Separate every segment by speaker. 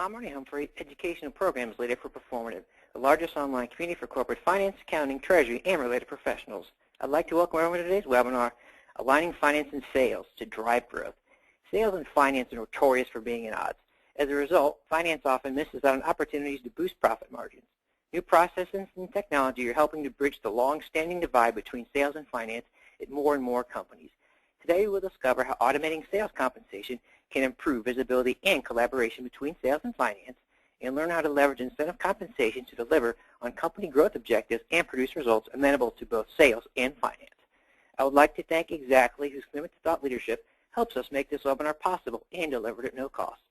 Speaker 1: I'm Ernie Humphrey, Educational Programs Leader for Performative, the largest online community for corporate finance, accounting, treasury, and related professionals. I'd like to welcome everyone to today's webinar, Aligning Finance and Sales to Drive Growth. Sales and finance are notorious for being at odds. As a result, finance often misses out on opportunities to boost profit margins. New processes and technology are helping to bridge the long-standing divide between sales and finance at more and more companies. Today we will discover how automating sales compensation can improve visibility and collaboration between sales and finance, and learn how to leverage incentive compensation to deliver on company growth objectives and produce results amenable to both sales and finance. I would like to thank Exactly, whose commitment to thought leadership helps us make this webinar possible and delivered at no cost.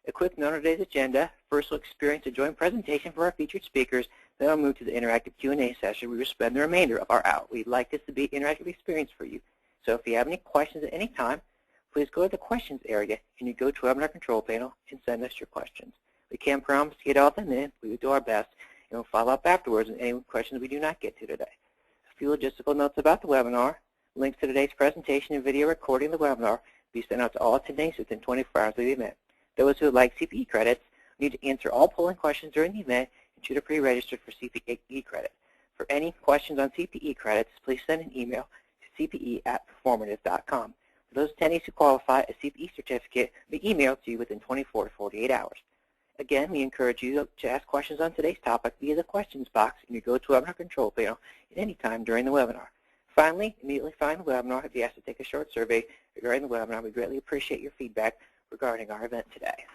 Speaker 1: A quick note on today's agenda. First, we'll experience a joint presentation for our featured speakers. Then I'll move to the interactive Q&A session. We will spend the remainder of our hour. We'd like this to be an interactive experience for you. So if you have any questions at any time, please go to the questions area in your GoToWebinar control panel and send us your questions. We can't promise to get all of them in. We will do our best, and we'll follow up afterwards on any questions we do not get to today. A few logistical notes about the webinar. Links to today's presentation and video recording of the webinar will be sent out to all attendees within 24 hours of the event. Those who would like CPE credits need to answer all polling questions during the event and should have pre-registered for CPE credit. For any questions on CPE credits, please send an email to cpe@performative.com. For those attendees who qualify, a CPE certificate will be emailed to you within 24 to 48 hours. Again, we encourage you to ask questions on today's topic via the questions box in your GoToWebinar control panel at any time during the webinar. Finally, immediately following the webinar, if you ask to take a short survey regarding the webinar, we greatly appreciate your feedback regarding our event today.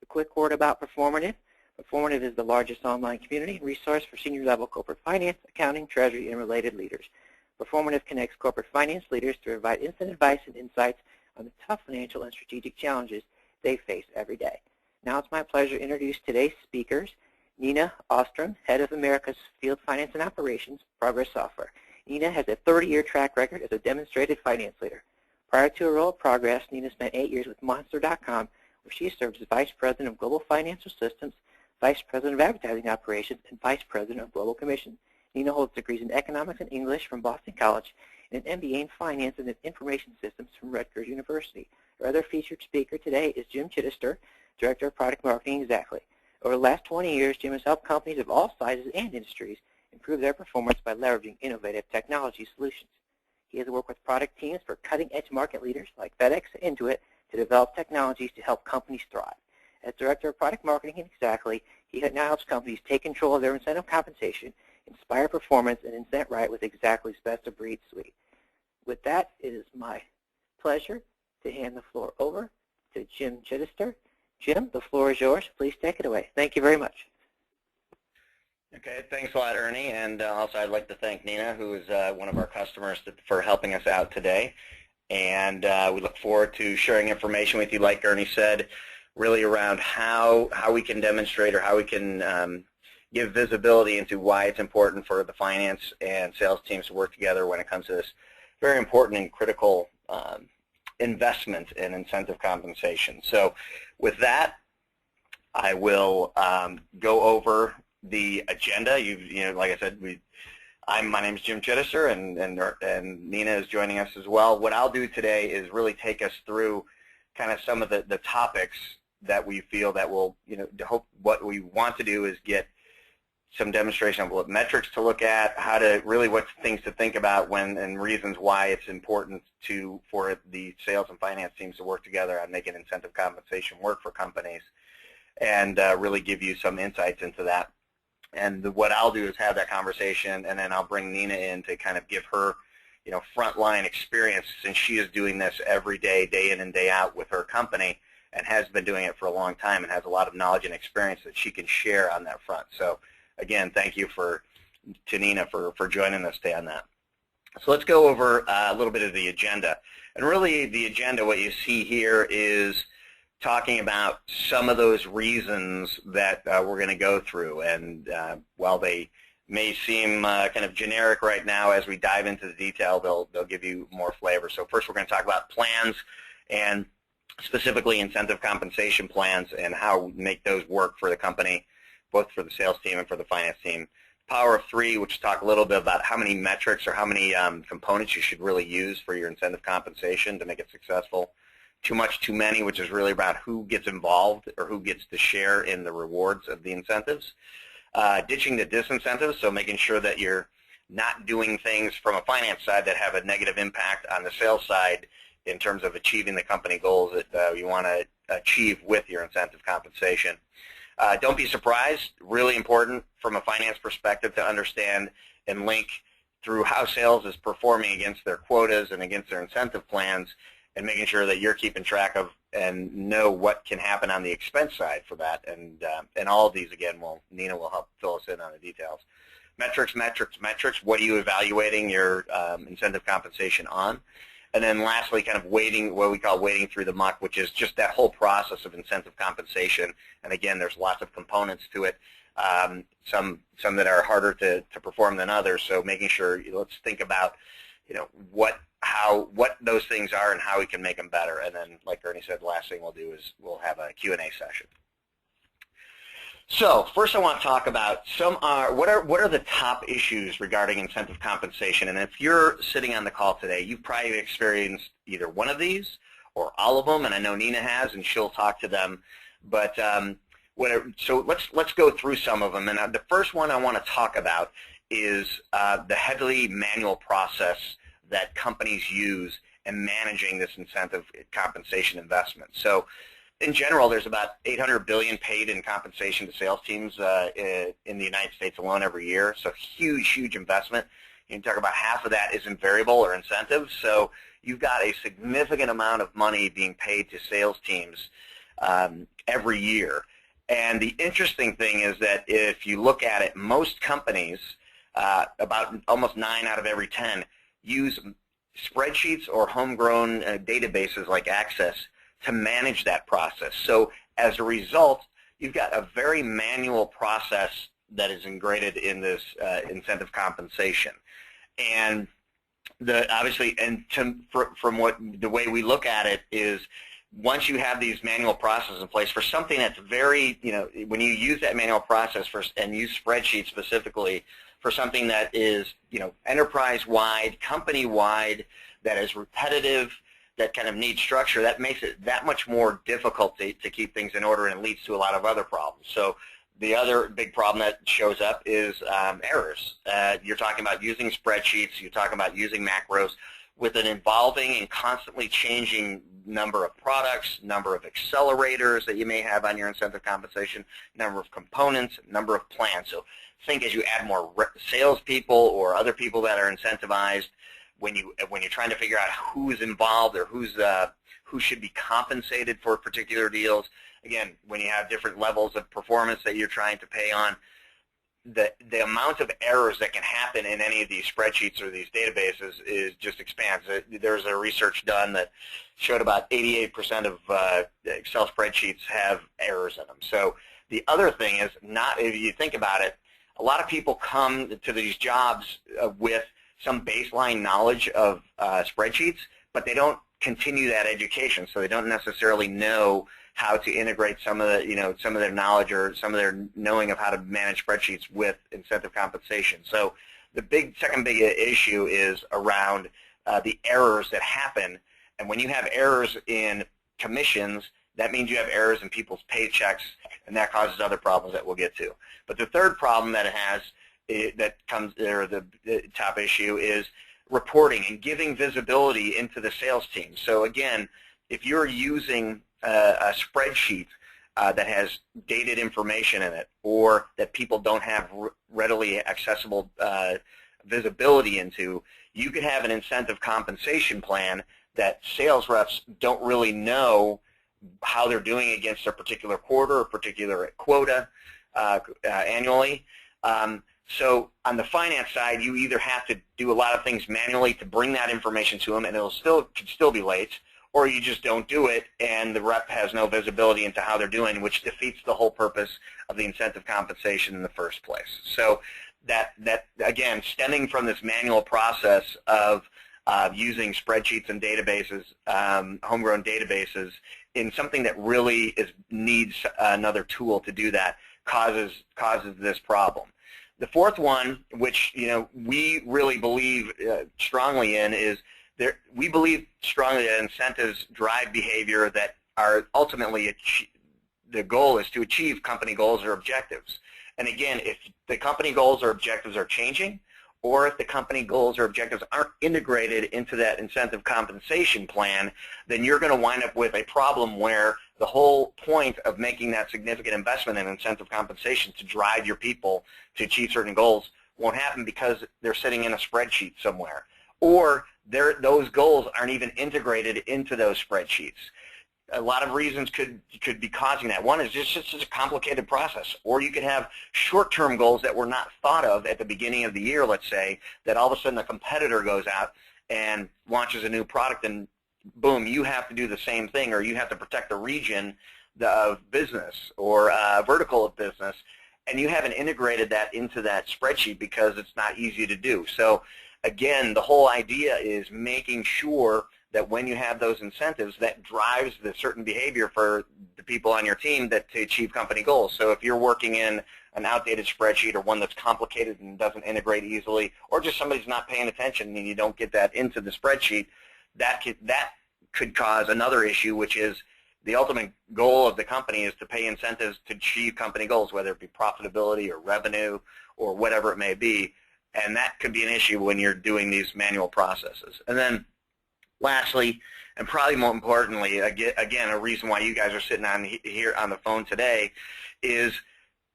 Speaker 1: A quick word about Performative. Performative is the largest online community and resource for senior-level corporate finance, accounting, treasury, and related leaders. Performative connects corporate finance leaders to provide instant advice and insights on the tough financial and strategic challenges they face every day. Now it's my pleasure to introduce today's speakers. Nina Ostrom, Head of America's Field Finance and Operations, Progress Software. Nina has a 30-year track record as a demonstrated finance leader. Prior to her role at Progress, Nina spent 8 years with Monster.com, where she served as Vice President of Global Financial Systems, Vice President of Advertising Operations, and Vice President of Global Commission. Nina holds degrees in Economics and English from Boston College and an MBA in Finance and Information Systems from Rutgers University. Our other featured speaker today is Jim Chittister, Director of Product Marketing Exactly. Over the last 20 years, Jim has helped companies of all sizes and industries improve their performance by leveraging innovative technology solutions. He has worked with product teams for cutting-edge market leaders like FedEx and Intuit to develop technologies to help companies thrive. As Director of Product Marketing at Exactly, he now helps companies take control of their incentive compensation, inspire performance, and incent right with Exactly's best-of-breed suite. With that, it is my pleasure to hand the floor over to Jim Chittister. Jim, the floor is yours. Please take it away. Thank you very much.
Speaker 2: Okay, thanks a lot, Ernie, and also I'd like to thank Nina, who is one of our customers, for helping us out today. And we look forward to sharing information with you, like Ernie said, really around how we can demonstrate or how we can give visibility into why it's important for the finance and sales teams to work together when it comes to this very important and critical investment in incentive compensation. So with that, I will go over the agenda. Like I said, my name is Jim Chittister, and Nina is joining us as well. What I'll do today is really take us through kind of some of the topics that we feel that will, what we want to do is get some demonstration of what metrics to look at, what things to think about and reasons why it's important for the sales and finance teams to work together on making incentive compensation work for companies, and really give you some insights into that. And what I'll do is have that conversation, and then I'll bring Nina in to kind of give her, frontline experience, since she is doing this every day, day in and day out with her company, and has been doing it for a long time and has a lot of knowledge and experience that she can share on that front. So again, thank you to Nina for joining us today on that. So let's go over a little bit of the agenda. And really the agenda, what you see here is talking about some of those reasons that we're going to go through. And while they may seem kind of generic right now, as we dive into the detail, they'll give you more flavor. So first we're going to talk about plans, and specifically incentive compensation plans and how we make those work for the company, both for the sales team and for the finance team. Power of three, which talk a little bit about how many metrics or how many components you should really use for your incentive compensation to make it successful. too much, too many, which is really about who gets involved or who gets to share in the rewards of the incentives. Ditching the disincentives, so making sure that you're not doing things from a finance side that have a negative impact on the sales side in terms of achieving the company goals that you want to achieve with your incentive compensation. Don't be surprised, really important from a finance perspective to understand and link through how sales is performing against their quotas and against their incentive plans, and making sure that you're keeping track of and know what can happen on the expense side for that. And all of these, again, Nina will help fill us in on the details. Metrics. What are you evaluating your incentive compensation on? And then lastly, kind of wading, what we call wading through the muck, which is just that whole process of incentive compensation. And again, there's lots of components to it, some that are harder to perform than others. So making sure, let's think about, what those things are and how we can make them better. And then, like Ernie said, the last thing we'll do is we'll have a Q&A session. So first I want to talk about what are the top issues regarding incentive compensation. And if you're sitting on the call today, you've probably experienced either one of these or all of them, and I know Nina has, and she'll talk to them. But so let's go through some of them. And the first one I want to talk about is the heavily manual process that companies use in managing this incentive compensation investment. So in general, there's about $800 billion paid in compensation to sales teams in the United States alone every year. So huge investment. You can talk about half of that isn't variable or incentives. So you've got a significant amount of money being paid to sales teams every year. And the interesting thing is that if you look at it, most companies, about almost 9 out of every 10, use spreadsheets or homegrown databases like Access to manage that process. So as a result, you've got a very manual process that is integrated in this incentive compensation. And obviously, and from the way we look at it is, once you have these manual processes in place for something that's very, when you use that manual process and use spreadsheets specifically for something that is, enterprise-wide, company-wide, that is repetitive, that kind of needs structure, that makes it that much more difficult to keep things in order, and leads to a lot of other problems. So the other big problem that shows up is errors. You're talking about using spreadsheets, you're talking about using macros with an evolving and constantly changing number of products, number of accelerators that you may have on your incentive compensation, number of components, number of plans. So think as you add more salespeople or other people that are incentivized, when you're trying to figure out who's involved or who should be compensated for particular deals, again, when you have different levels of performance that you're trying to pay on, the amount of errors that can happen in any of these spreadsheets or these databases just expands. There's a research done that showed about 88% of Excel spreadsheets have errors in them. So the other thing is, if you think about it, a lot of people come to these jobs with some baseline knowledge of spreadsheets, but they don't continue that education, so they don't necessarily know how to integrate some of the, some of their knowledge or some of their knowing of how to manage spreadsheets with incentive compensation. So the second big issue is around the errors that happen, and when you have errors in commissions, that means you have errors in people's paychecks, and that causes other problems that we'll get to. But the third problem that it has the top issue is reporting and giving visibility into the sales team. So again, if you're using a spreadsheet that has dated information in it, or that people don't have readily accessible visibility into, you could have an incentive compensation plan that sales reps don't really know how they're doing against a particular quarter or particular quota annually. So on the finance side, you either have to do a lot of things manually to bring that information to them, and could still be late, or you just don't do it, and the rep has no visibility into how they're doing, which defeats the whole purpose of the incentive compensation in the first place. So that again, stemming from this manual process of using spreadsheets and databases, homegrown databases, in something that really needs another tool to do that, causes this problem. The fourth one, which we really believe strongly in, is we believe strongly that incentives drive behavior that are ultimately the goal is to achieve company goals or objectives. And again, if the company goals or objectives are changing, or if the company goals or objectives aren't integrated into that incentive compensation plan, then you're going to wind up with a problem where the whole point of making that significant investment in incentive compensation to drive your people to achieve certain goals won't happen because they're sitting in a spreadsheet somewhere, or those goals aren't even integrated into those spreadsheets. A lot of reasons could be causing that. One is just a complicated process, or you could have short-term goals that were not thought of at the beginning of the year, let's say, that all of a sudden a competitor goes out and launches a new product, and boom, you have to do the same thing, or you have to protect a region of business or a vertical of business, and you haven't integrated that into that spreadsheet because it's not easy to do. So again, the whole idea is making sure that when you have those incentives, that drives the certain behavior for the people on your team to achieve company goals. So if you're working in an outdated spreadsheet or one that's complicated and doesn't integrate easily, or just somebody's not paying attention and you don't get that into the spreadsheet, that could cause another issue, which is the ultimate goal of the company is to pay incentives to achieve company goals, whether it be profitability or revenue or whatever it may be. And that could be an issue when you're doing these manual processes. And then lastly, and probably more importantly, again, a reason why you guys are sitting on here on the phone today is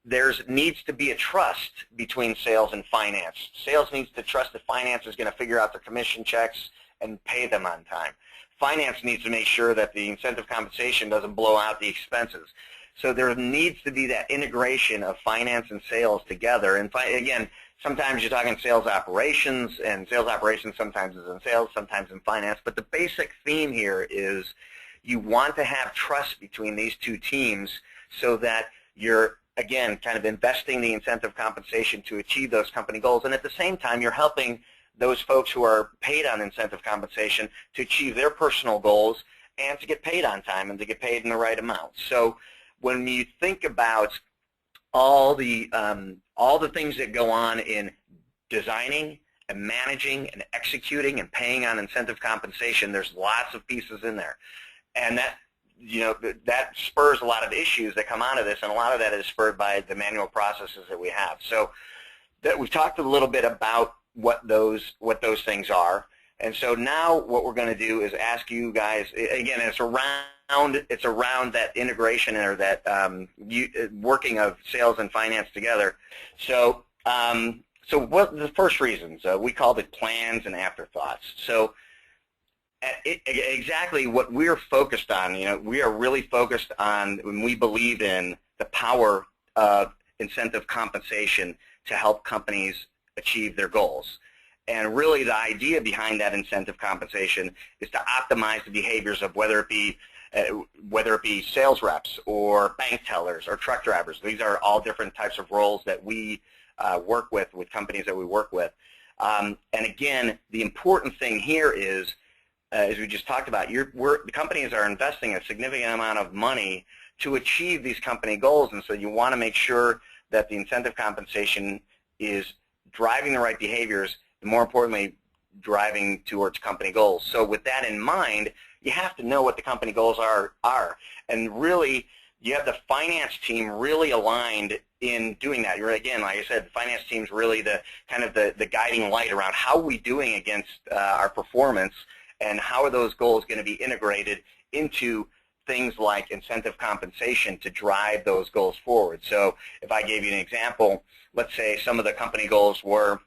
Speaker 2: there needs to be a trust between sales and finance. Sales needs to trust that finance is going to figure out their commission checks and pay them on time. Finance needs to make sure that the incentive compensation doesn't blow out the expenses. So there needs to be that integration of finance and sales together. And again, sometimes you're talking sales operations, and sales operations sometimes is in sales, sometimes in finance. But the basic theme here is you want to have trust between these two teams so that you're, again, kind of investing the incentive compensation to achieve those company goals. And at the same time, you're helping those folks who are paid on incentive compensation to achieve their personal goals and to get paid on time and to get paid in the right amount. So when you think about all the things that go on in designing and managing and executing and paying on incentive compensation, there's lots of pieces in there, and that spurs a lot of issues that come out of this, and a lot of that is spurred by the manual processes that we have. So that we've talked a little bit about what those things are, and so now what we're going to do is ask you guys again. It's around that integration or that working of sales and finance together. So what the first reasons we called it plans and afterthoughts. So exactly what we're focused on. We are really focused on when we believe in the power of incentive compensation to help companies achieve their goals. And really the idea behind that incentive compensation is to optimize the behaviors of whether it be sales reps or bank tellers or truck drivers. These are all different types of roles that we work with companies that we work with. And again, the important thing here is, as we just talked about, the companies are investing a significant amount of money to achieve these company goals, and so you want to make sure that the incentive compensation is driving the right behaviors, and more importantly, driving towards company goals. So with that in mind, you have to know what the company goals are. And really, you have the finance team really aligned in doing that. Again, like I said, the finance team's really the kind of the guiding light around how are we doing against our performance, and how are those goals going to be integrated into things like incentive compensation to drive those goals forward. So if I gave you an example, let's say some of the company goals were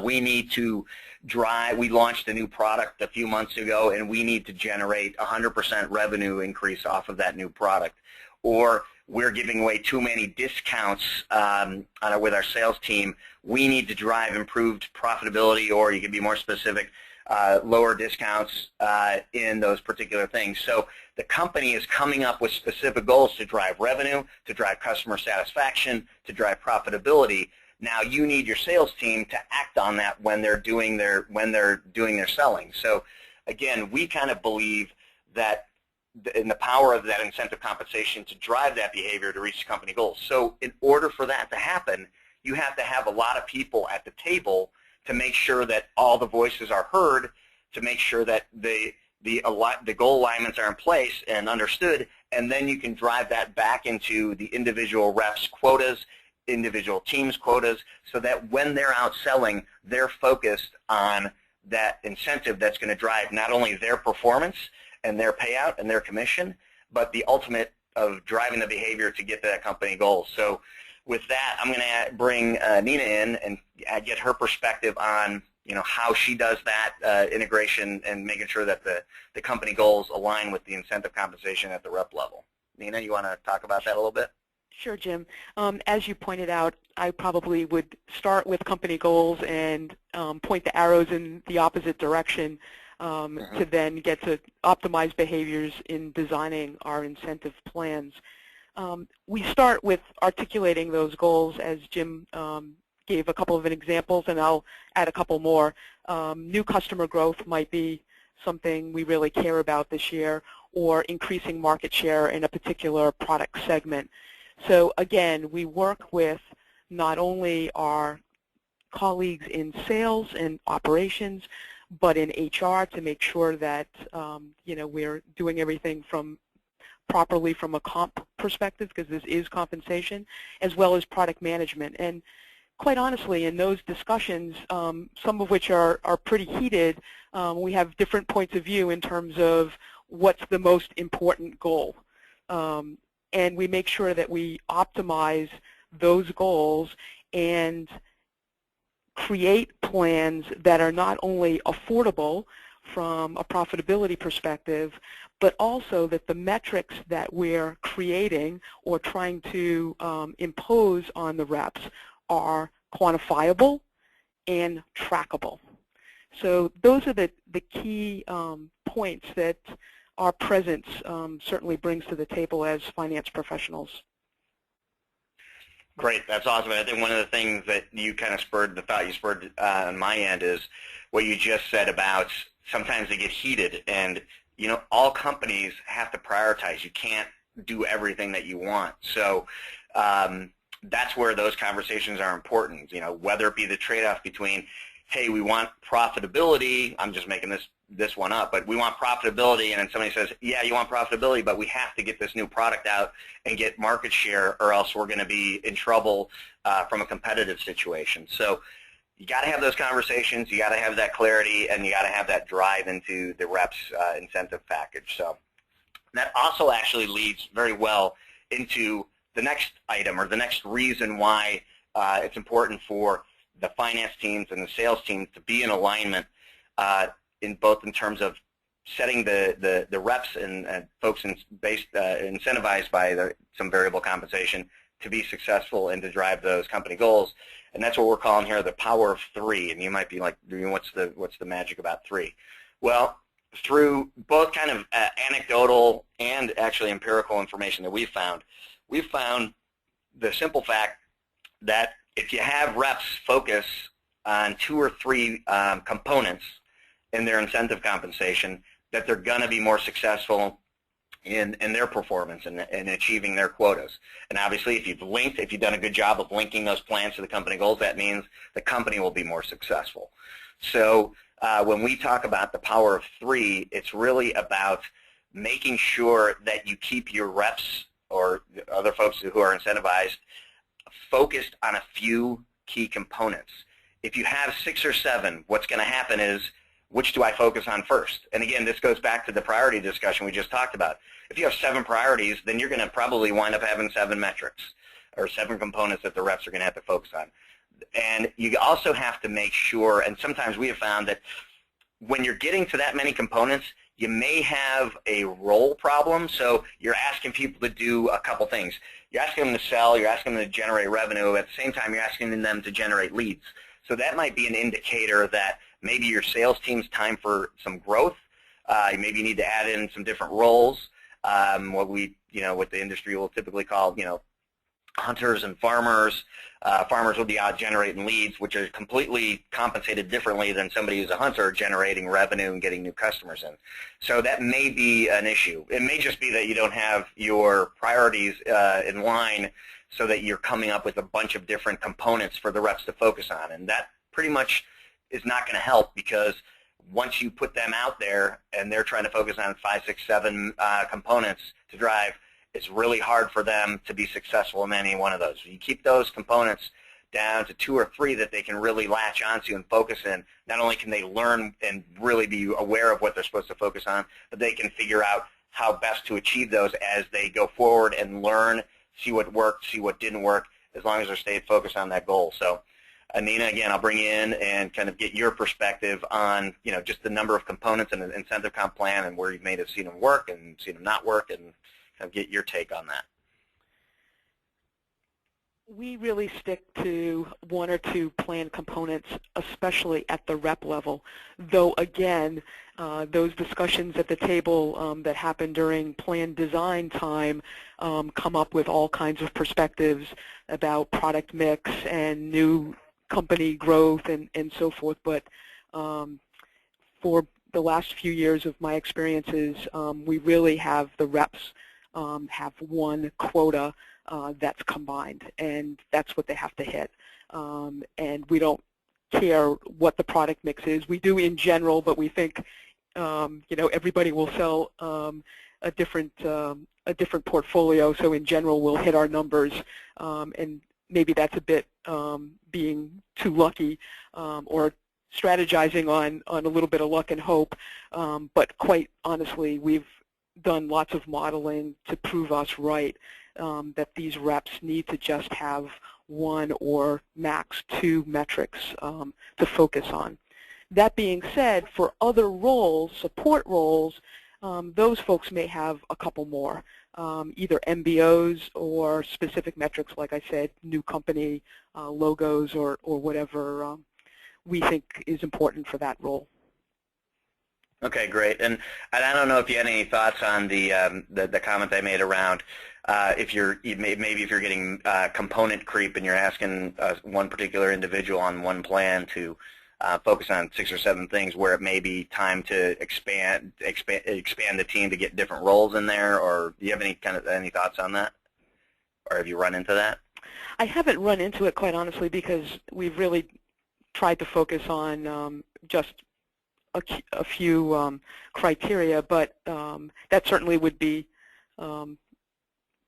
Speaker 2: we launched a new product a few months ago, and we need to generate 100% revenue increase off of that new product. Or we're giving away too many discounts with our sales team. We need to drive improved profitability, or you can be more specific, lower discounts in those particular things. So the company is coming up with specific goals to drive revenue, to drive customer satisfaction, to drive profitability. Now you need your sales team to act on that when they're doing their selling. So again, we kind of believe that in the power of that incentive compensation to drive that behavior to reach company goals. So in order for that to happen, you have to have a lot of people at the table to make sure that all the voices are heard to make sure that the goal alignments are in place and understood, and then you can drive that back into the individual reps' quotas, individual teams' quotas, so that when they're out selling, they're focused on that incentive that's going to drive not only their performance and their payout and their commission, but the ultimate of driving the behavior to get to that company goal. So with that, I'm going to bring Nina in and get her perspective on how she does that integration and making sure that the company goals align with the incentive compensation at the rep level. Nina, you want to talk about that a little bit?
Speaker 3: Sure, Jim. As you pointed out, I probably would start with company goals and point the arrows in the opposite direction to then get to optimize behaviors in designing our incentive plans. We start with articulating those goals, as Jim gave a couple of examples, and I'll add a couple more. New customer growth might be something we really care about this year, or increasing market share in a particular product segment. So again, we work with not only our colleagues in sales and operations, but in HR to make sure that we're doing everything properly from a comp perspective, because this is compensation, as well as product management. And quite honestly, in those discussions, some of which are pretty heated, we have different points of view in terms of what's the most important goal. And we make sure that we optimize those goals and create plans that are not only affordable from a profitability perspective, but also that the metrics that we're creating or trying to impose on the reps are quantifiable and trackable. So those are the key points that our presence certainly brings to the table as finance professionals.
Speaker 2: Great, that's awesome. I think one of the things that you kind of spurred, the thought you spurred on my end, is what you just said about sometimes they get heated, and all companies have to prioritize. You can't do everything that you want. So that's where those conversations are important. Whether it be the trade-off between, hey, we want profitability. I'm just making this one up, but we want profitability, and then somebody says, yeah, you want profitability, but we have to get this new product out and get market share, or else we're going to be in trouble from a competitive situation. So you got to have those conversations, you got to have that clarity, and you got to have that drive into the reps' incentive package. So that also actually leads very well into the next item, or the next reason why it's important for the finance teams and the sales teams to be in alignment in terms of setting the reps and folks incentivized by some variable compensation to be successful and to drive those company goals. And that's what we're calling here the power of three. And you might be like, what's the magic about three? Well, through both kind of anecdotal and actually empirical information that we've found the simple fact that if you have reps focus on 2 or 3 components in their incentive compensation, that they're going to be more successful in their performance and achieving their quotas. And obviously, if you've done a good job of linking those plans to the company goals, that means the company will be more successful. So when we talk about the power of three, it's really about making sure that you keep your reps or other folks who are incentivized focused on a few key components. If you have 6 or 7, what's going to happen is, which do I focus on first? And again, this goes back to the priority discussion we just talked about. If you have 7 priorities, then you're going to probably wind up having 7 metrics or 7 components that the reps are going to have to focus on. And you also have to make sure, and sometimes we have found that when you're getting to that many components, you may have a role problem. So you're asking people to do a couple things. You're asking them to sell, you're asking them to generate revenue, at the same time you're asking them to generate leads. So that might be an indicator that maybe your sales team's time for some growth. Maybe you need to add in some different roles, what the industry will typically call, hunters and farmers. Farmers will be out generating leads, which are completely compensated differently than somebody who's a hunter generating revenue and getting new customers in. So that may be an issue. It may just be that you don't have your priorities in line so that you're coming up with a bunch of different components for the reps to focus on. And that pretty much is not going to help, because once you put them out there and they're trying to focus on 5, 6, 7 components to drive, it's really hard for them to be successful in any one of those. You keep those components down to 2 or 3 that they can really latch onto and focus in. Not only can they learn and really be aware of what they're supposed to focus on, but they can figure out how best to achieve those as they go forward and learn, see what worked, see what didn't work, as long as they're staying focused on that goal. So, Nina, again, I'll bring you in and kind of get your perspective on, just the number of components in an incentive comp plan and where you may have seen them work and seen them not work, and kind of get your take on that.
Speaker 3: We really stick to 1 or 2 plan components, especially at the rep level, though again, those discussions at the table that happen during plan design time come up with all kinds of perspectives about product mix and new company growth and so forth. But for the last few years of my experiences, we really have the reps have one quota that's combined, and that's what they have to hit. And we don't care what the product mix is. We do in general, but we think everybody will sell a different portfolio. So in general, we'll hit our numbers, and maybe that's a bit being too lucky or strategizing on a little bit of luck and hope. But quite honestly, we've done lots of modeling to prove us right that these reps need to just have 1 or max 2 metrics to focus on. That being said, for other roles, support roles, those folks may have a couple more, either MBOs or specific metrics, like I said, new company logos or whatever we think is important for that role.
Speaker 2: Okay, great. And I don't know if you had any thoughts on the comment I made around maybe if you're getting component creep and you're asking one particular individual on one plan to focus on 6 or 7 things, where it may be time to expand the team to get different roles in there, or do you have any thoughts on that, or have you run into that?
Speaker 3: I haven't run into it, quite honestly, because we've really tried to focus on just a few criteria, but that certainly would be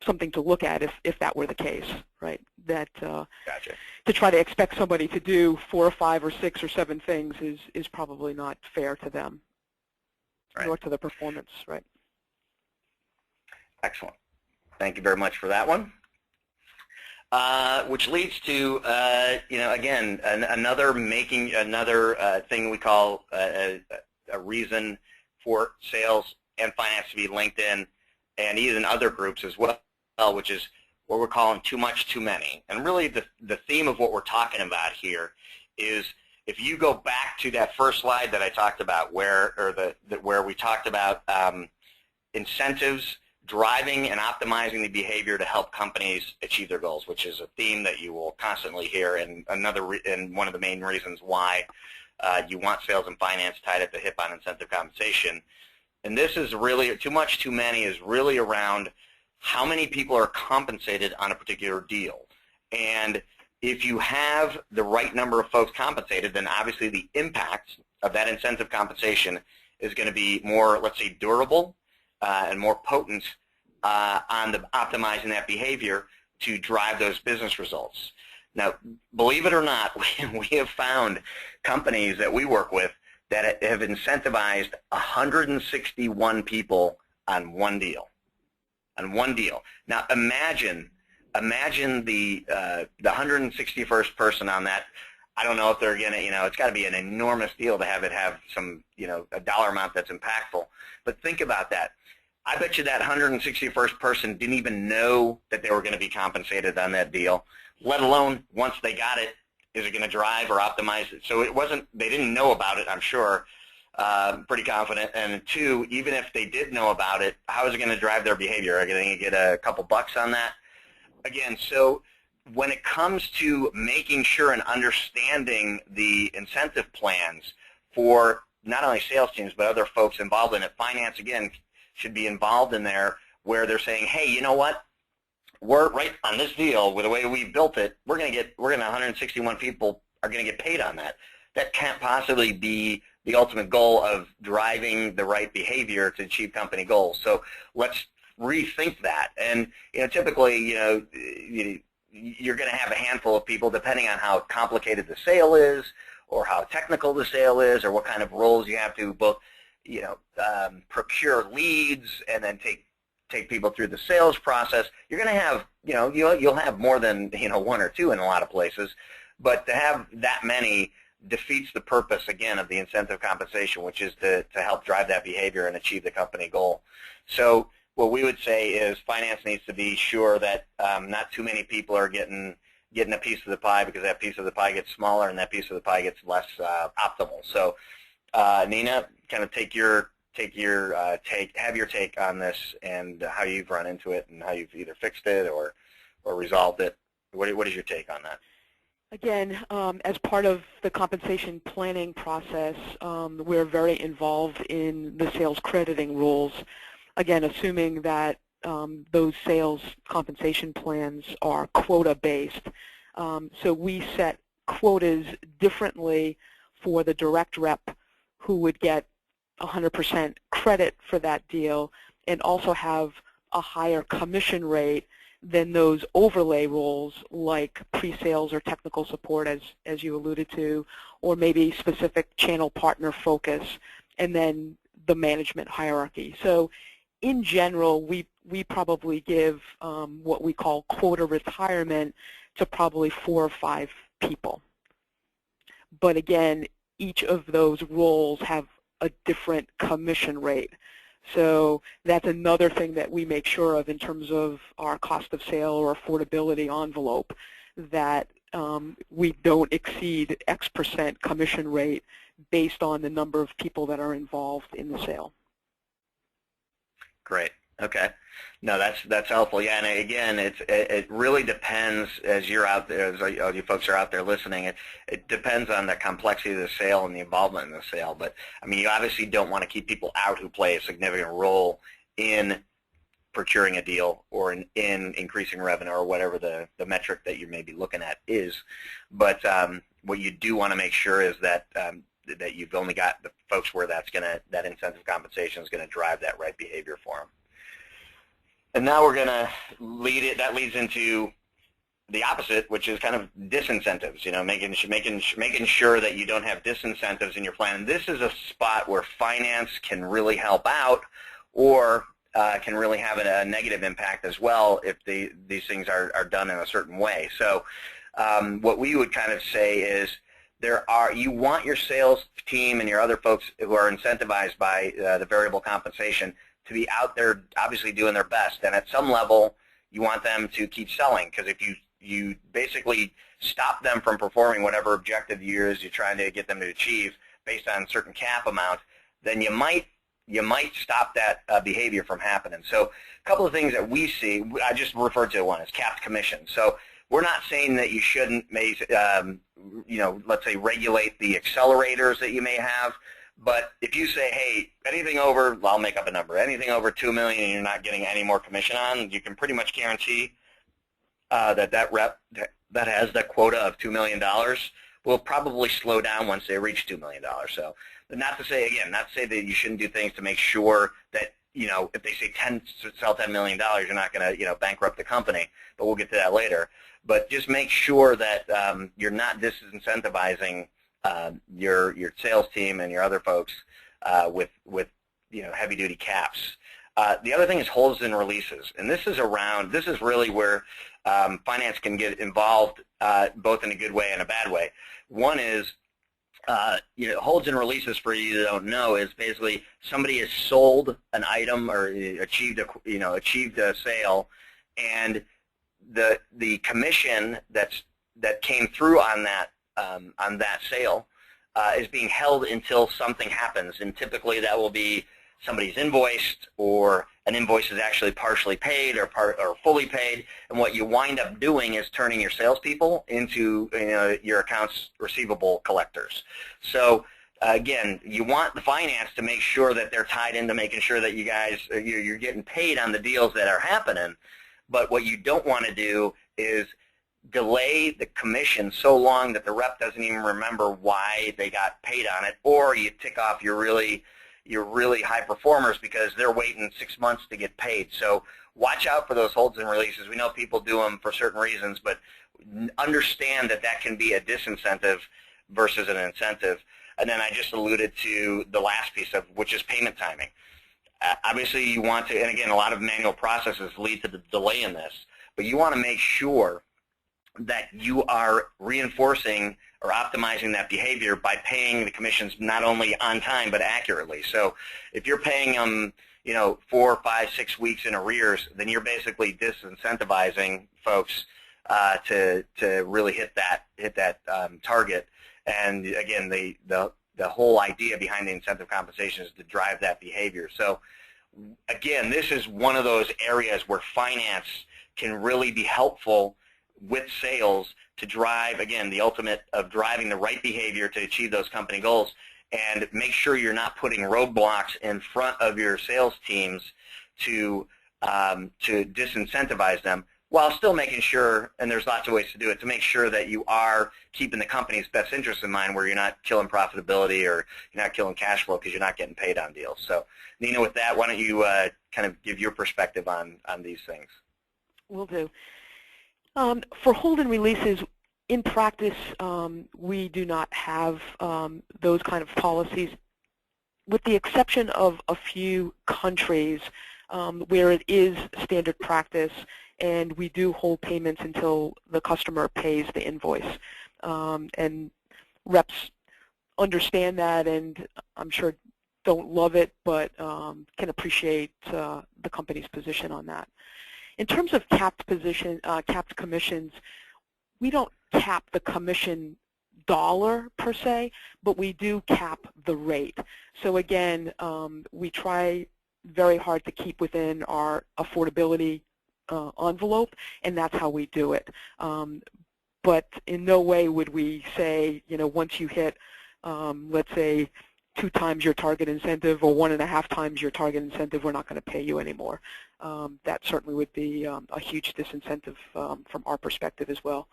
Speaker 3: something to look at if that were the case, right? That
Speaker 2: Gotcha.
Speaker 3: To try to expect somebody to do 4 or 5 or 6 or 7 things is probably not fair to them,
Speaker 2: right,
Speaker 3: nor to the performance, right?
Speaker 2: Excellent. Thank you very much for that one. Which leads to, again, another thing we call a reason for sales and finance to be linked in, and even other groups as well, which is what we're calling too much, too many. And really the theme of what we're talking about here is, if you go back to that first slide that I talked about, where we talked about incentives driving and optimizing the behavior to help companies achieve their goals, which is a theme that you will constantly hear, and one of the main reasons why you want sales and finance tied at the hip on incentive compensation. And this is really, too much, too many is really around how many people are compensated on a particular deal. And if you have the right number of folks compensated, then obviously the impact of that incentive compensation is going to be more, let's say, durable and more potent on optimizing that behavior to drive those business results. Now, believe it or not, we have found companies that we work with that have incentivized 161 people on one deal. Now, imagine the 161st person on that. I don't know if they're going to, it's got to be an enormous deal to have it have some, a dollar amount that's impactful. But think about that. I bet you that 161st person didn't even know that they were going to be compensated on that deal, let alone once they got it, is it going to drive or optimize it? So they didn't know about it, I'm sure, pretty confident. And 2, even if they did know about it, how is it going to drive their behavior? Are they going to get a couple bucks on that? Again, so when it comes to making sure and understanding the incentive plans for not only sales teams but other folks involved in it, finance, again, should be involved in there, where they're saying, hey, you know what? We're right on this deal with the way we built it. We're going to 161 people are going to get paid on that. That can't possibly be the ultimate goal of driving the right behavior to achieve company goals. So let's rethink that. And typically, you're going to have a handful of people, depending on how complicated the sale is, or how technical the sale is, or what kind of roles you have to both, procure leads and then take people through the sales process. You're going to have, you'll have more than one or two in a lot of places, but to have that many defeats the purpose, again, of the incentive compensation, which is to help drive that behavior and achieve the company goal. So what we would say is finance needs to be sure that not too many people are getting a piece of the pie, because that piece of the pie gets smaller and that piece of the pie gets less optimal. So Nina, kind of have your take on this and how you've run into it and how you've either fixed it or resolved it. What is your take on that?
Speaker 3: Again, as part of the compensation planning process, we're very involved in the sales crediting rules. Again, assuming that those sales compensation plans are quota-based. So we set quotas differently for the direct rep, who would get 100% credit for that deal and also have a higher commission rate than those overlay roles like pre-sales or technical support, as you alluded to, or maybe specific channel partner focus, and then the management hierarchy. So in general, we probably give what we call quota retirement to probably 4 or 5 people. But again, each of those roles have a different commission rate. So that's another thing that we make sure of in terms of our cost of sale or affordability envelope, that we don't exceed X% commission rate based on the number of people that are involved in the sale.
Speaker 2: Great. Okay. No, that's helpful. Yeah, and again, it really depends, as you're out there, as all you folks are out there listening. It depends on the complexity of the sale and the involvement in the sale. But I mean, you obviously don't want to keep people out who play a significant role in procuring a deal or in increasing revenue or whatever the metric that you may be looking at is. But what you do want to make sure is that that you've only got the folks where that incentive compensation is going to drive that right behavior for them. And now we're going to that leads into the opposite, which is kind of disincentives, making sure that you don't have disincentives in your plan. And this is a spot where finance can really help out, or can really have a negative impact as well if these things are done in a certain way. So what we would kind of say is you want your sales team and your other folks who are incentivized by the variable compensation to be out there obviously doing their best. And at some level, you want them to keep selling, because if you basically stop them from performing whatever objective you're trying to get them to achieve based on a certain cap amount, then you might stop that behavior from happening. So a couple of things that we see, I just referred to one, is capped commission. So we're not saying that you shouldn't, let's say, regulate the accelerators that you may have. But if you say, hey, anything over, I'll make up a number, anything over $2 million and you're not getting any more commission on, you can pretty much guarantee that rep that has that quota of $2 million will probably slow down once they reach $2 million. So, but not to say that you shouldn't do things to make sure that, if they say sell $10 million, you're not going to, bankrupt the company. But we'll get to that later. But just make sure that you're not disincentivizing your sales team and your other folks with heavy-duty caps. The other thing is holds and releases, and this is really where finance can get involved, both in a good way and a bad way. One is holds and releases, for you that don't know, is basically somebody has sold an item or achieved a sale, and the commission that came through on that sale is being held until something happens, and typically that will be somebody's invoiced, or an invoice is actually partially paid or fully paid. And what you wind up doing is turning your salespeople into your accounts receivable collectors. So again, you want the finance to make sure that they're tied into making sure that you guys you're getting paid on the deals that are happening. But what you don't want to do is delay the commission so long that the rep doesn't even remember why they got paid on it, or you tick off your really high performers because they're waiting 6 months to get paid. So watch out for those holds and releases. We know people do them for certain reasons, but understand that that can be a disincentive versus an incentive. And then I just alluded to the last piece of, which is payment timing. Obviously, you want to, and again, a lot of manual processes lead to the delay in this, but you want to make sure that you are reinforcing or optimizing that behavior by paying the commissions not only on time but accurately. So if you're paying them, 4, 5, 6 weeks in arrears, then you're basically disincentivizing folks to really hit that target. And again, the whole idea behind the incentive compensation is to drive that behavior. So again, this is one of those areas where finance can really be helpful with sales to drive, again, the ultimate of driving the right behavior to achieve those company goals, and make sure you're not putting roadblocks in front of your sales teams to disincentivize them, while still making sure, and there's lots of ways to do it, to make sure that you are keeping the company's best interest in mind, where you're not killing profitability or you're not killing cash flow because you're not getting paid on deals. So, Nina, with that, why don't you kind of give your perspective on these things?
Speaker 3: Will do. For hold and releases, in practice, we do not have those kind of policies, with the exception of a few countries where it is standard practice, and we do hold payments until the customer pays the invoice. And reps understand that, and I'm sure don't love it, but can appreciate the company's position on that. In terms of capped commissions, we don't cap the commission dollar per se, but we do cap the rate. So again, we try very hard to keep within our affordability envelope, and that's how we do it. But in no way would we say, once you hit, let's say, 2 times your target incentive or 1.5 times your target incentive, we're not going to pay you anymore. That certainly would be a huge disincentive from our perspective as well.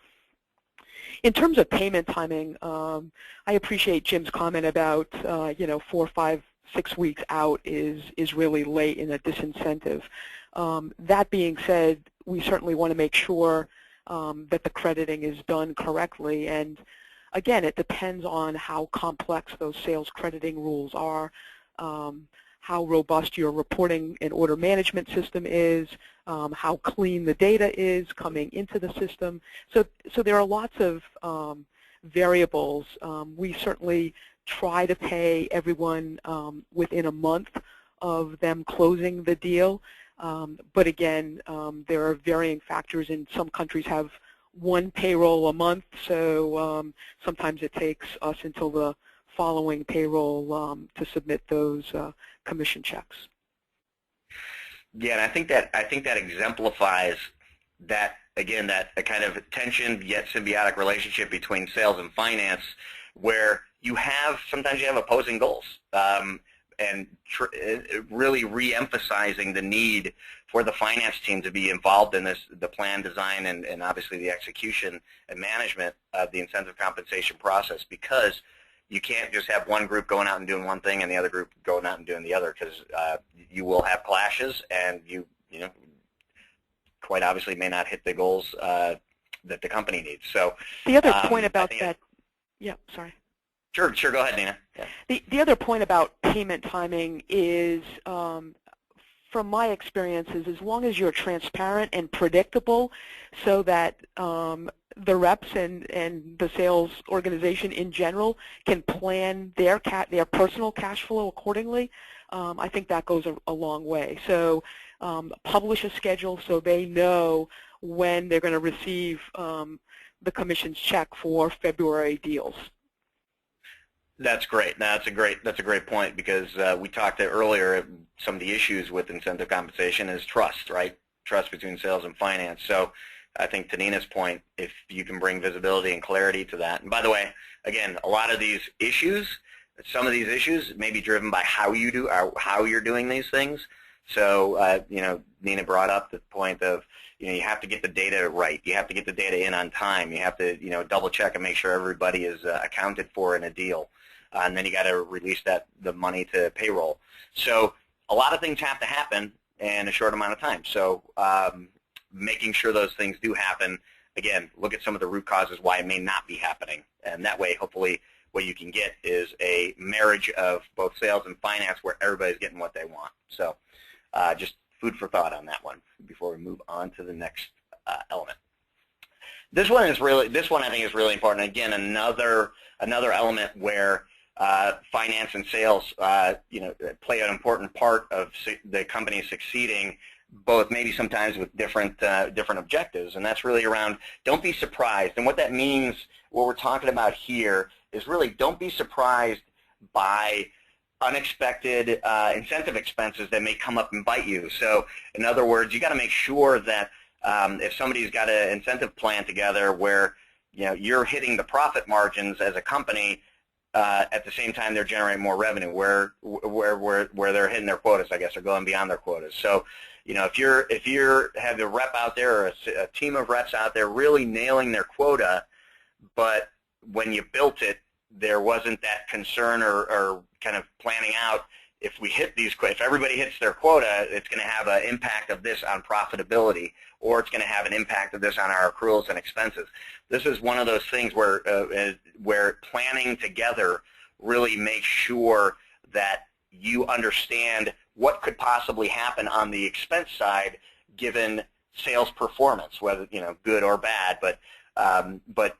Speaker 3: In terms of payment timing, I appreciate Jim's comment about 4, 5, 6 weeks out is really late in a disincentive. That being said, we certainly want to make sure that the crediting is done correctly, and again, it depends on how complex those sales crediting rules are, how robust your reporting and order management system is, how clean the data is coming into the system. So there are lots of variables. We certainly try to pay everyone within a month of them closing the deal. But again, there are varying factors, and some countries have 1 payroll a month, so sometimes it takes us until the following payroll to submit those commission checks.
Speaker 2: Yeah, and I think that exemplifies that, again, that kind of tension yet symbiotic relationship between sales and finance, where sometimes you have opposing goals, and really re-emphasizing the need for the finance team to be involved in the plan design and obviously the execution and management of the incentive compensation process, because you can't just have one group going out and doing one thing and the other group going out and doing the other, because you will have clashes, and you quite obviously may not hit the goals that the company needs. So
Speaker 3: the other point about that, yeah, sorry.
Speaker 2: Sure, go ahead, Nina. Yeah.
Speaker 3: The other point about payment timing is, from my experiences, as long as you're transparent and predictable, so that the reps and the sales organization in general can plan their personal cash flow accordingly, I think that goes a long way. So publish a schedule so they know when they're going to receive the commissions check for February deals.
Speaker 2: That's great. That's a great point, because we talked earlier. Some of the issues with incentive compensation is trust, right? Trust between sales and finance. So I think to Nina's point, if you can bring visibility and clarity to that. And by the way, again, a lot of these issues, some of these issues may be driven by how you're doing these things. So Nina brought up the point of you have to get the data right. You have to get the data in on time. You have to double check and make sure everybody is accounted for in a deal. And then you got to release the money to payroll. So a lot of things have to happen in a short amount of time. So making sure those things do happen, again, look at some of the root causes why it may not be happening. And that way, hopefully, what you can get is a marriage of both sales and finance where everybody's getting what they want. So just food for thought on that one before we move on to the next element. This one I think is really important. Again, another element where finance and sales play an important part of the company succeeding, both maybe sometimes with different objectives, and that's really around don't be surprised. And what that means, what we're talking about here, is really don't be surprised by unexpected incentive expenses that may come up and bite you. So in other words, you got to make sure that if somebody's got an incentive plan together where you're hitting the profit margins as a company, at the same time they're generating more revenue, where they're hitting their quotas, I guess, or going beyond their quotas. So if you have a rep out there or a team of reps out there really nailing their quota, but when you built it, there wasn't that concern or kind of planning out, if everybody hits their quota, it's going to have an impact of this on profitability, or it's going to have an impact of this on our accruals and expenses. This is one of those things where planning together really makes sure that you understand what could possibly happen on the expense side given sales performance, whether good or bad. But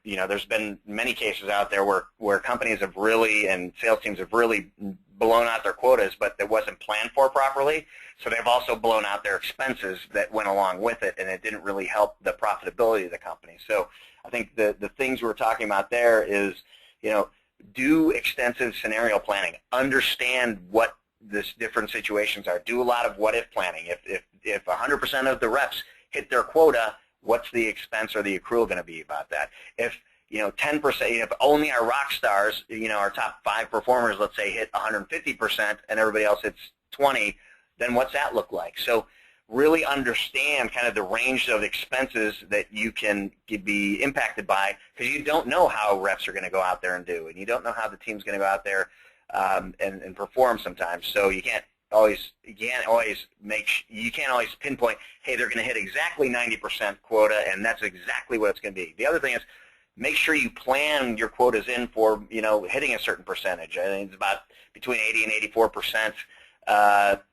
Speaker 2: there's been many cases out there where companies have really, and sales teams have really blown out their quotas, but it wasn't planned for properly. So they've also blown out their expenses that went along with it, and it didn't really help the profitability of the company. So I think the things we're talking about there is, do extensive scenario planning. Understand what these different situations are. Do a lot of what-if planning. If 100% of the reps hit their quota, what's the expense or the accrual going to be about that? If 10%, if only our rock stars, our top 5 performers, let's say, hit 150% and everybody else hits 20, then what's that look like? So really understand kind of the range of expenses that you can be impacted by, because you don't know how reps are going to go out there and do, and you don't know how the team's going to go out there and perform sometimes. So you can't always pinpoint, hey, they're going to hit exactly 90% quota, and that's exactly what it's going to be. The other thing is, make sure you plan your quotas in for hitting a certain percentage. I think it's about between 80 and 84%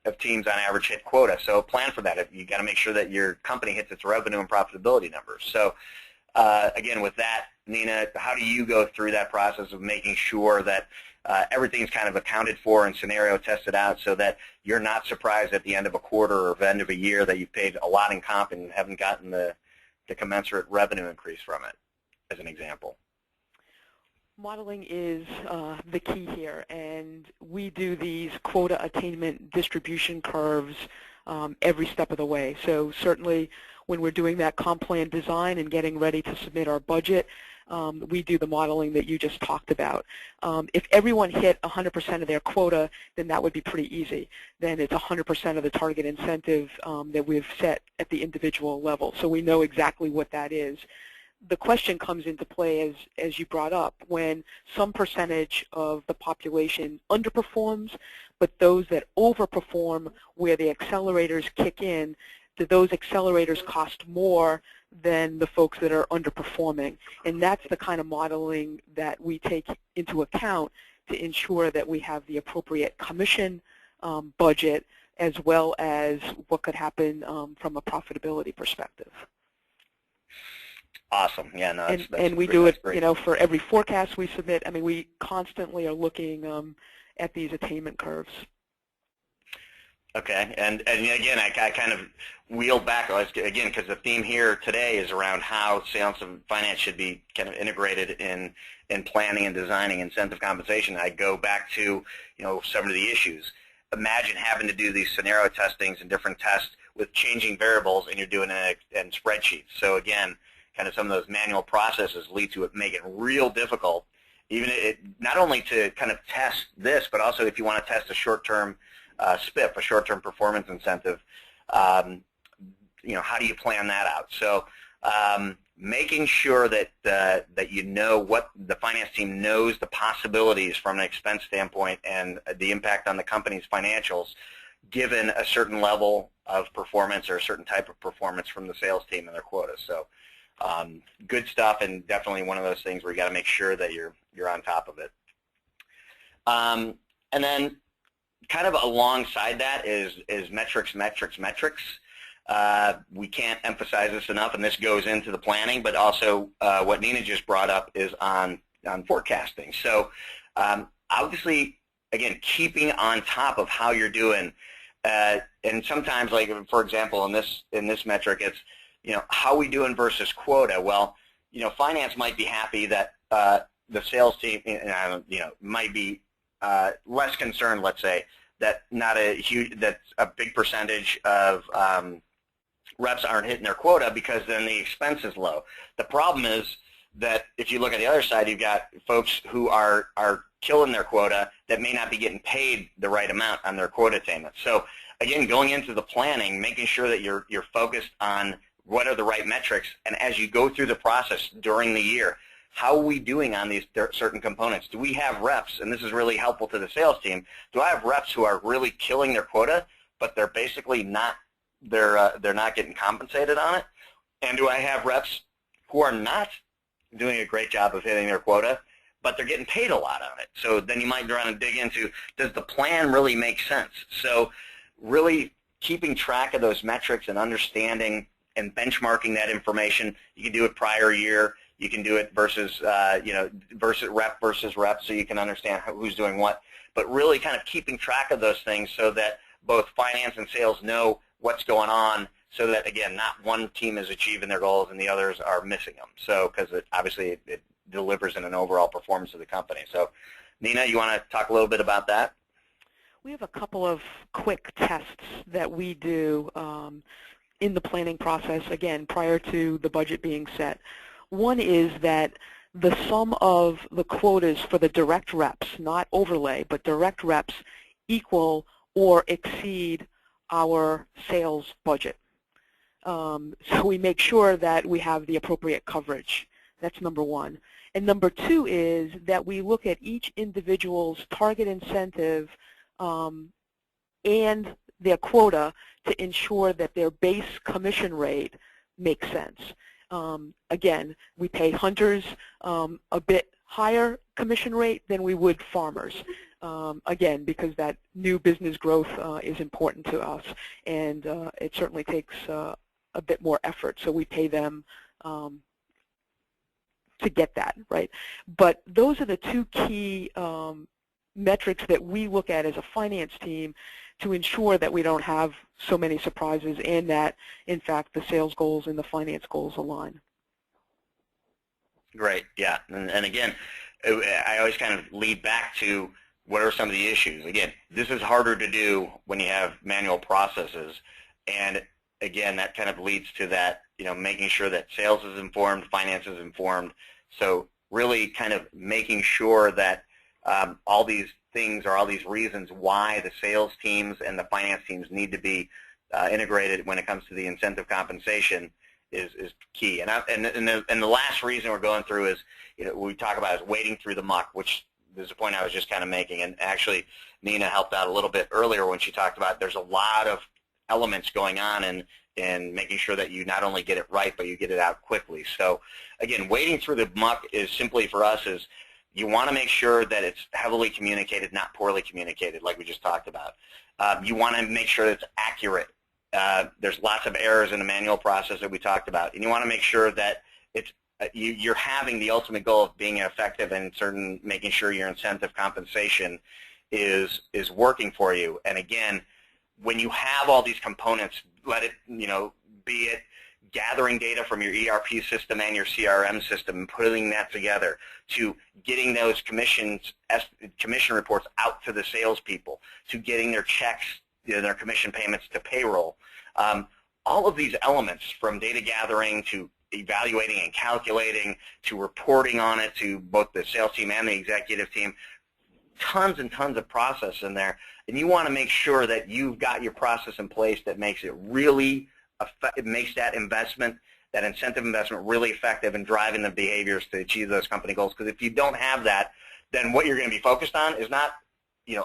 Speaker 2: of teams on average hit quota. So plan for that. You got to make sure that your company hits its revenue and profitability numbers. So again, with that, Nina, how do you go through that process of making sure that everything's kind of accounted for and scenario tested out so that you're not surprised at the end of a quarter or the end of a year that you've paid a lot in comp and haven't gotten the commensurate revenue increase from it, as an example?
Speaker 3: Modeling is the key here, and we do these quota attainment distribution curves every step of the way. So certainly when we're doing that comp plan design and getting ready to submit our budget, we do the modeling that you just talked about. If everyone hit 100% of their quota, then that would be pretty easy. Then it's 100% of the target incentive that we've set at the individual level. So we know exactly what that is. The question comes into play, as you brought up, when some percentage of the population underperforms, but those that overperform, where the accelerators kick in, do those accelerators cost more than the folks that are underperforming? And that's the kind of modeling that we take into account to ensure that we have the appropriate commission budget, as well as what could happen from a profitability perspective.
Speaker 2: Awesome. Yeah, no,
Speaker 3: and we do it, for every forecast we submit. I mean, we constantly are looking at these attainment curves.
Speaker 2: Okay, and again, I kind of wheel back again because the theme here today is around how sales and finance should be kind of integrated in planning and designing incentive compensation. I go back to some of the issues. Imagine having to do these scenario testings and different tests with changing variables, and you're doing it in spreadsheets. So again, kind of some of those manual processes lead to it, make it real difficult, even not only to kind of test this, but also if you want to test a short-term SPIP, a short-term performance incentive, how do you plan that out? So making sure that that you know what the finance team knows, the possibilities from an expense standpoint and the impact on the company's financials, given a certain level of performance or a certain type of performance from the sales team and their quotas. So good stuff, and definitely one of those things where you got to make sure that you're on top of it. And then kind of alongside that is metrics. We can't emphasize this enough, and this goes into the planning, but also what Nina just brought up is on forecasting. So obviously, again, keeping on top of how you're doing, and sometimes, like for example, in this metric, it's how are we doing versus quota. Well, finance might be happy that the sales team, might be less concerned, let's say, that that's a big percentage of reps aren't hitting their quota, because then the expense is low. The problem is that if you look at the other side, you've got folks who are killing their quota that may not be getting paid the right amount on their quota attainment. So again, going into the planning, making sure that you're focused on what are the right metrics, and as you go through the process during the year, how are we doing on these certain components? Do we have reps, and this is really helpful to the sales team, do I have reps who are really killing their quota, but they're basically not, they're not getting compensated on it? And do I have reps who are not doing a great job of hitting their quota, but they're getting paid a lot on it? So then you might want to dig into, does the plan really make sense? So really keeping track of those metrics and understanding and benchmarking that information. You can do it prior year. You can do it versus, versus rep, so you can understand who's doing what. But really kind of keeping track of those things so that both finance and sales know what's going on, so that, again, not one team is achieving their goals and the others are missing them. So, because obviously it delivers in an overall performance of the company. So, Nina, you want to talk a little bit about that?
Speaker 3: We have a couple of quick tests that we do in the planning process, again, prior to the budget being set. One is that the sum of the quotas for the direct reps, not overlay, but direct reps, equal or exceed our sales budget. So we make sure that we have the appropriate coverage. That's number one. And number two is that we look at each individual's target incentive and their quota to ensure that their base commission rate makes sense. Again, we pay hunters a bit higher commission rate than we would farmers. Again, because that new business growth is important to us, and it certainly takes a bit more effort, so we pay them to get that, right? But those are the two key metrics that we look at as a finance team to ensure that we don't have so many surprises, and that, in fact, the sales goals and the finance goals align.
Speaker 2: Great, yeah. And again, I always kind of lead back to what are some of the issues. Again, this is harder to do when you have manual processes, and again, that kind of leads to that, making sure that sales is informed, finance is informed. So really kind of making sure that all these things or all these reasons why the sales teams and the finance teams need to be integrated when it comes to the incentive compensation is key. And the last reason we're going through is, we talk about is wading through the muck, which is a point I was just kind of making. And actually, Nina helped out a little bit earlier when she talked about there's a lot of elements going on in making sure that you not only get it right, but you get it out quickly. So again, wading through the muck is simply for us is you want to make sure that it's heavily communicated, not poorly communicated, like we just talked about. You want to make sure that it's accurate. There's lots of errors in the manual process that we talked about, and you want to make sure that it's you're having the ultimate goal of being effective and making sure your incentive compensation is working for you. And again, when you have all these components, let it, be it gathering data from your ERP system and your CRM system and putting that together, to getting those commission reports out to the salespeople, to getting their checks, their commission payments to payroll. All of these elements, from data gathering to evaluating and calculating to reporting on it to both the sales team and the executive team, tons and tons of process in there. And you want to make sure that you've got your process in place that makes it really it makes that investment, that incentive investment, really effective in driving the behaviors to achieve those company goals. Because if you don't have that, then what you're going to be focused on is not,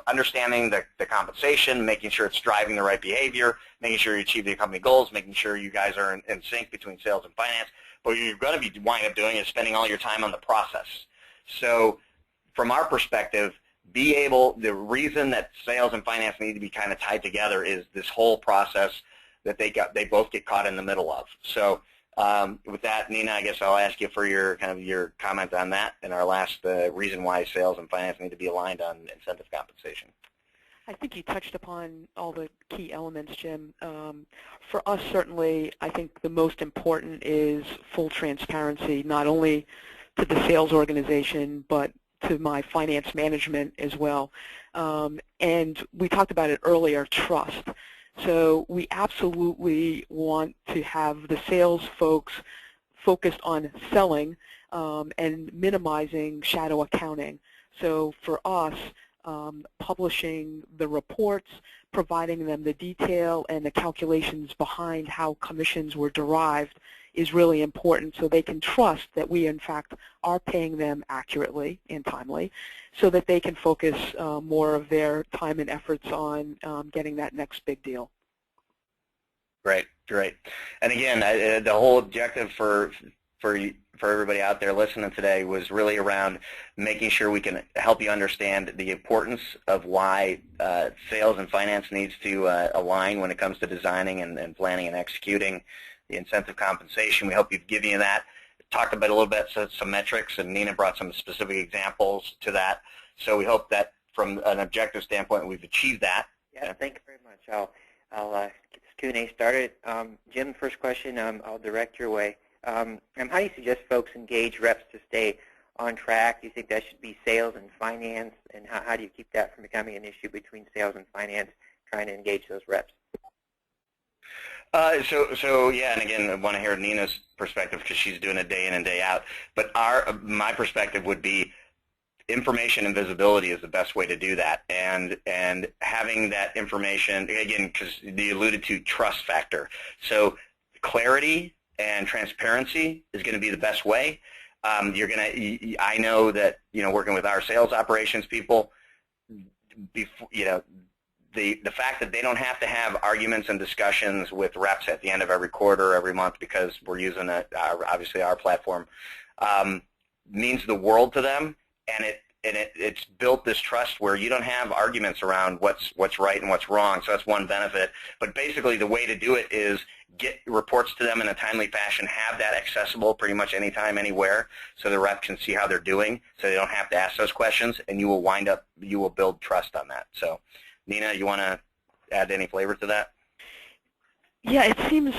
Speaker 2: understanding the compensation, making sure it's driving the right behavior, making sure you achieve the company goals, making sure you guys are in sync between sales and finance. But what you're going to be wind up doing is spending all your time on the process. So from our perspective, the reason that sales and finance need to be kind of tied together is this whole process that they both get caught in the middle of. So with that, Nina, I guess I'll ask you for your comment on that and our last reason why sales and finance need to be aligned on incentive compensation.
Speaker 3: I think you touched upon all the key elements, Jim. For us, certainly, I think the most important is full transparency, not only to the sales organization, but to my finance management as well. And we talked about it earlier, trust. So we absolutely want to have the sales folks focused on selling and minimizing shadow accounting. So for us, publishing the reports, providing them the detail and the calculations behind how commissions were derived is really important, so they can trust that we in fact are paying them accurately and timely, so that they can focus more of their time and efforts on getting that next big deal.
Speaker 2: Great. And again, the whole objective for everybody out there listening today was really around making sure we can help you understand the importance of why sales and finance needs to align when it comes to designing and planning and executing the incentive compensation. We hope we've given you that. Talked about a little bit some metrics, and Nina brought some specific examples to that. So we hope that from an objective standpoint, we've achieved that.
Speaker 1: Yeah, thank you very much. I'll get this Q&A started. Jim, first question I'll direct your way. How do you suggest folks engage reps to stay on track? Do you think that should be sales and finance? And how do you keep that from becoming an issue between sales and finance, trying to engage those reps?
Speaker 2: So yeah, and again, I want to hear Nina's perspective because she's doing it day in and day out. But my perspective would be information and visibility is the best way to do that, and having that information, again, because you alluded to trust factor. So clarity and transparency is going to be the best way. I know that working with our sales operations people, the fact that they don't have to have arguments and discussions with reps at the end of every quarter, every month, because we're using obviously our platform, means the world to them, and it's built this trust where you don't have arguments around what's right and what's wrong. So that's one benefit. But basically, the way to do it is get reports to them in a timely fashion, have that accessible pretty much anytime, anywhere, so the rep can see how they're doing, so they don't have to ask those questions, and you will build trust on that. So, Nina, you want to add any flavor to that?
Speaker 3: Yeah, it seems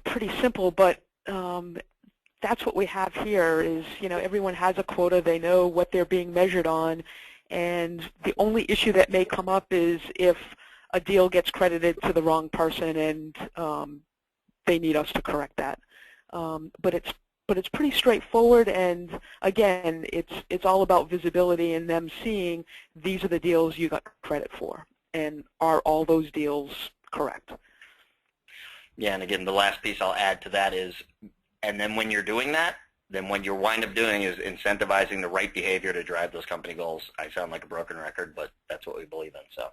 Speaker 3: pretty simple, but that's what we have here is, everyone has a quota, they know what they're being measured on, and the only issue that may come up is if a deal gets credited to the wrong person and they need us to correct that. But it's pretty straightforward, and again, it's all about visibility and them seeing these are the deals you got credit for, and are all those deals correct?
Speaker 2: Yeah, and again, the last piece I'll add to that is, and then when you're doing that, then what you wind up doing is incentivizing the right behavior to drive those company goals. I sound like a broken record, but that's what we believe in. So,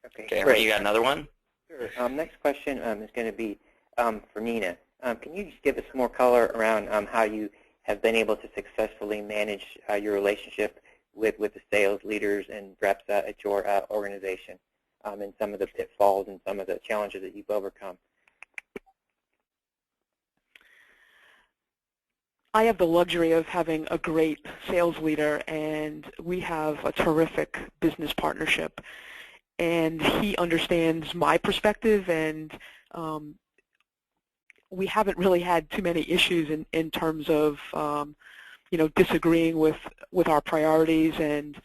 Speaker 2: okay, Ray, you got another one?
Speaker 1: Sure. Next question is going to be for Nina. Can you just give us more color around how you have been able to successfully manage your relationship with the sales leaders and reps at your organization, and some of the pitfalls and some of the challenges that you've overcome?
Speaker 3: I have the luxury of having a great sales leader, and we have a terrific business partnership. And he understands my perspective, and we haven't really had too many issues in terms of disagreeing with our priorities, and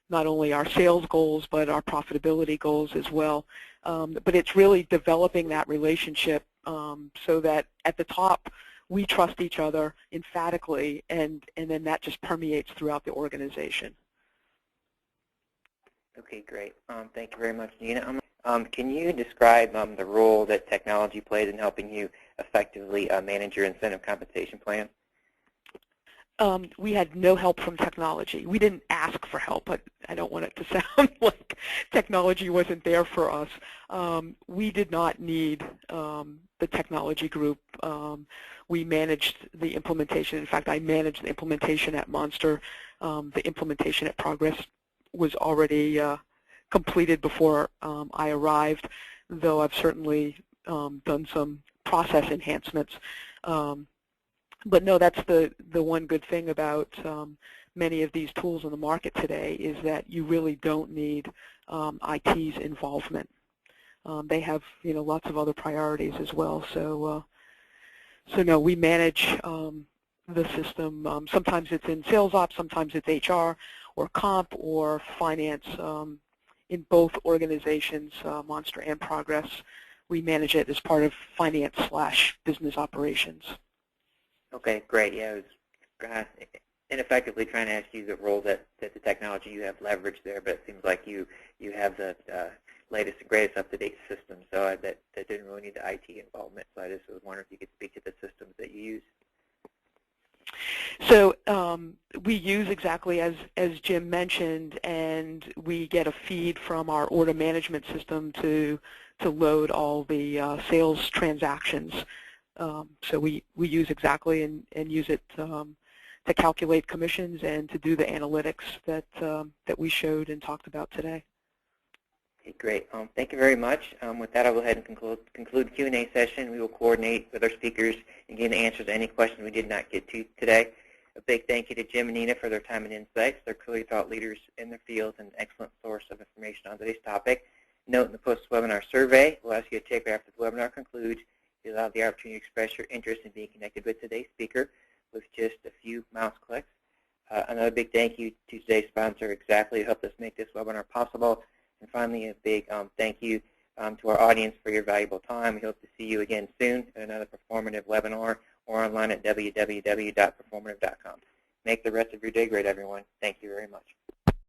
Speaker 3: not only our sales goals but our profitability goals as well. But it's really developing that relationship so that at the top we trust each other emphatically, and then that just permeates throughout the organization.
Speaker 1: Okay, great. Thank you very much, Nina. Can you describe the role that technology plays in helping you effectively manage your incentive compensation plan?
Speaker 3: We had no help from technology. We didn't ask for help. I don't want it to sound like technology wasn't there for us. We did not need the technology group. We managed the implementation. In fact, I managed the implementation at Monster. The implementation at Progress was already completed before I arrived, though I've certainly done some process enhancements. But no, that's the one good thing about many of these tools in the market today is that you really don't need IT's involvement. They have lots of other priorities as well. So no, we manage the system. Sometimes it's in sales ops, sometimes it's HR or comp or finance. In both organizations, Monster and Progress, we manage it as part of finance/business operations.
Speaker 1: Okay, great. Yeah, I was ineffectively trying to ask you the role that the technology you have leveraged there, but it seems like you have the latest and greatest up-to-date system, so that didn't really need the IT involvement. So I just was wondering if you could speak to the systems that you use.
Speaker 3: So we use exactly as Jim mentioned, and we get a feed from our order management system to load all the sales transactions. So we use exactly and use it to calculate commissions and to do the analytics that we showed and talked about today.
Speaker 1: Okay, great. Thank you very much. With that, I'll go ahead and conclude the Q&A session. We will coordinate with our speakers and give the answers to any questions we did not get to today. A big thank you to Jim and Nina for their time and insights. They're clearly thought leaders in their fields and an excellent source of information on today's topic. Note in the post-webinar survey, we'll ask you to take after the webinar concludes. You allow the opportunity to express your interest in being connected with today's speaker with just a few mouse clicks. Another big thank you to today's sponsor, Exactly, who helped us make this webinar possible. And finally, a big thank you to our audience for your valuable time. We hope to see you again soon at another performative webinar or online at www.performative.com. Make the rest of your day great, everyone. Thank you very much.